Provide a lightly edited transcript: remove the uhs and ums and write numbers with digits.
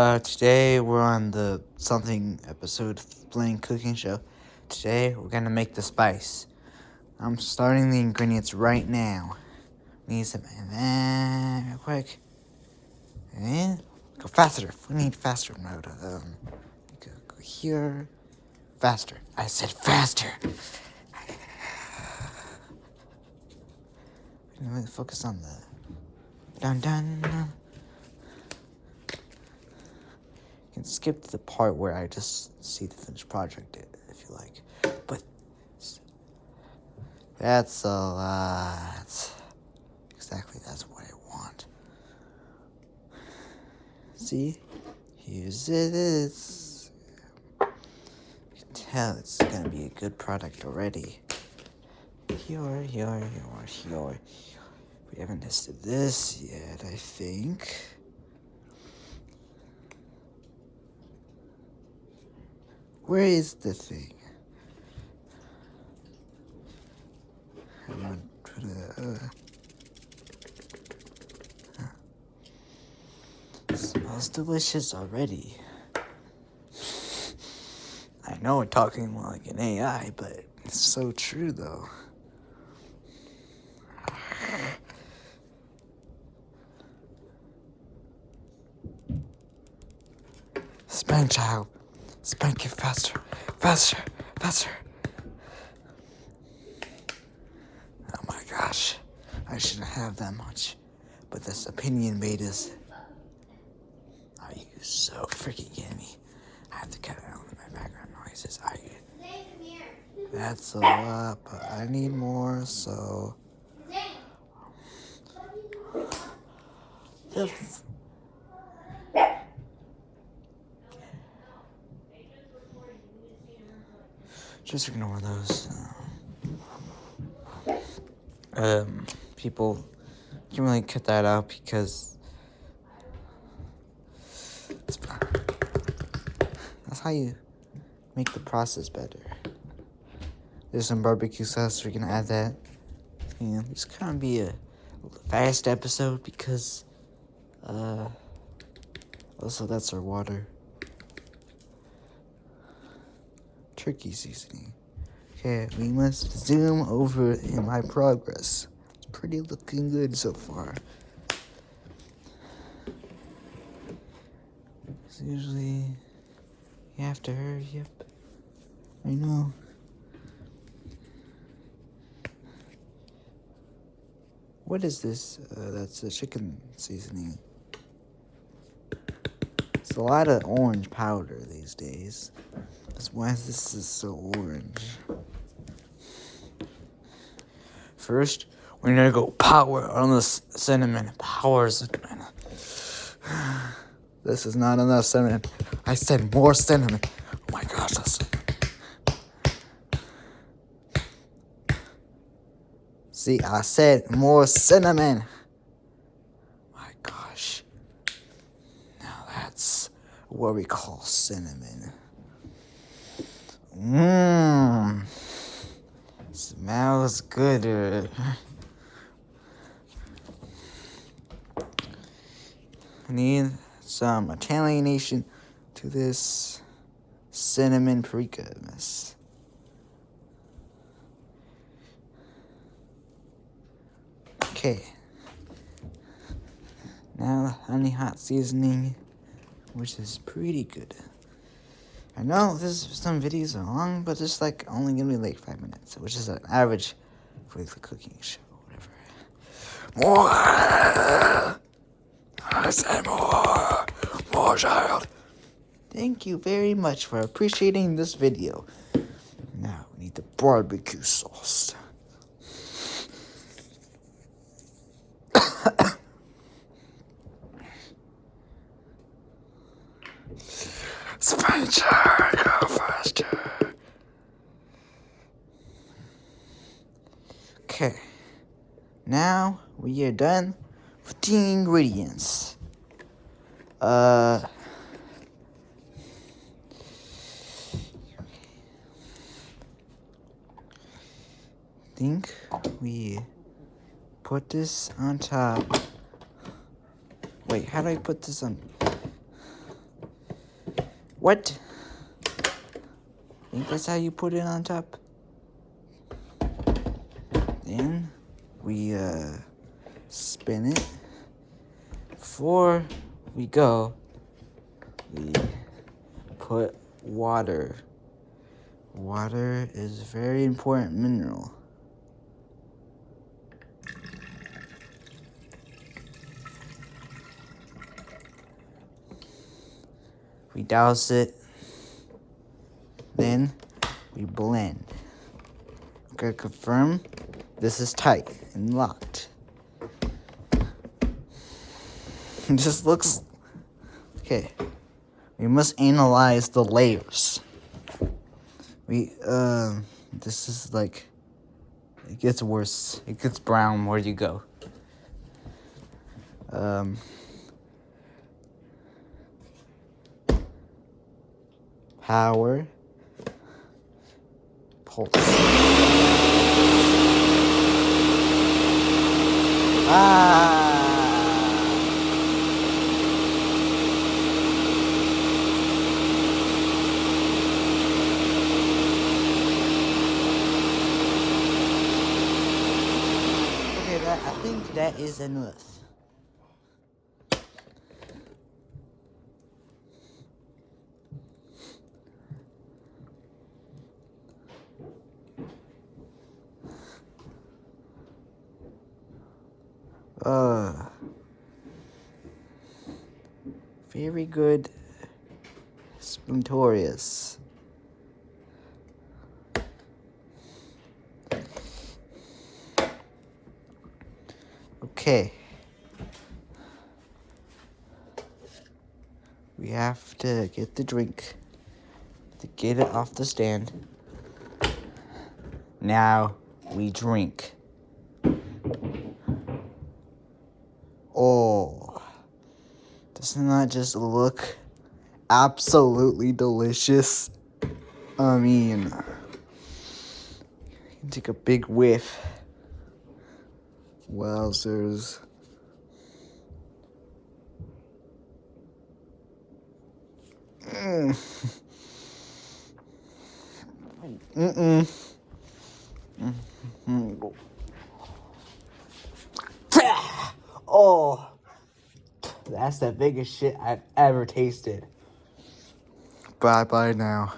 Today we're on the something episode of Blaine Cooking Show. Today we're gonna make the spice. I'm starting the ingredients right now. Need some real quick. And go faster. We need faster mode. Go here. Faster. I said faster. Really focus on the dun. You can skip to the part where I just see the finished project if you like. But that's a lot. Exactly, that's what I want. See? Here's it. You can tell it's gonna be a good product already. Here. We haven't tested this yet, I think. Where is the thing? I'm gonna try to. Smells delicious already. I know I'm talking more like an AI, but it's so true though. Spank, child. Spank it faster. Oh my gosh. I shouldn't have that much. But this opinion made us. Are you so freaking kidding me? I have to cut out my background noises. Are you? That's a lot, but I need more, so. Just ignore those. People can really cut that out because that's how you make the process better. There's some barbecue sauce. We're gonna add that. And it's gonna be a fast episode because also that's our water. Turkey seasoning. Okay, we must zoom over in my progress. It's pretty looking good so far. It's usually you have to hurry up. I know. What is this? That's a chicken seasoning. It's a lot of orange powder these days. That's why this is so orange. First, we're gonna go power on this cinnamon. Power cinnamon. This is not enough cinnamon. I said more cinnamon. Oh my gosh, that's. See, I said more cinnamon. My gosh. Now that's what we call cinnamon. Smells good. I need some Italianation to this cinnamon paprika mess. Okay. Now the honey hot seasoning, which is pretty good. I know some videos are long, but it's like only gonna be like 5 minutes, which is an average for the cooking show, whatever. More! I said more child. Thank you very much for appreciating this video. Now we need the barbecue sauce. Spencer, go faster. Okay. Now we are done with the ingredients. Think we put this on top. Wait, how do I put this on? What? Think that's how you put it on top? Then we spin it. Before we go, we put water. Water is a very important mineral. We douse it. Then we blend. I'm gonna confirm this is tight and locked. It just looks okay. We must analyze the layers. This is like, it gets worse. It gets brown where you go. Power. Pulse. Okay, I think that is enough. Very good. Splentorious. Okay. We have to get the drink to get it off the stand. Now we drink. Oh, doesn't that just look absolutely delicious? I mean, take a big whiff. Wowzers. Oh, that's the biggest shit I've ever tasted. Bye-bye now.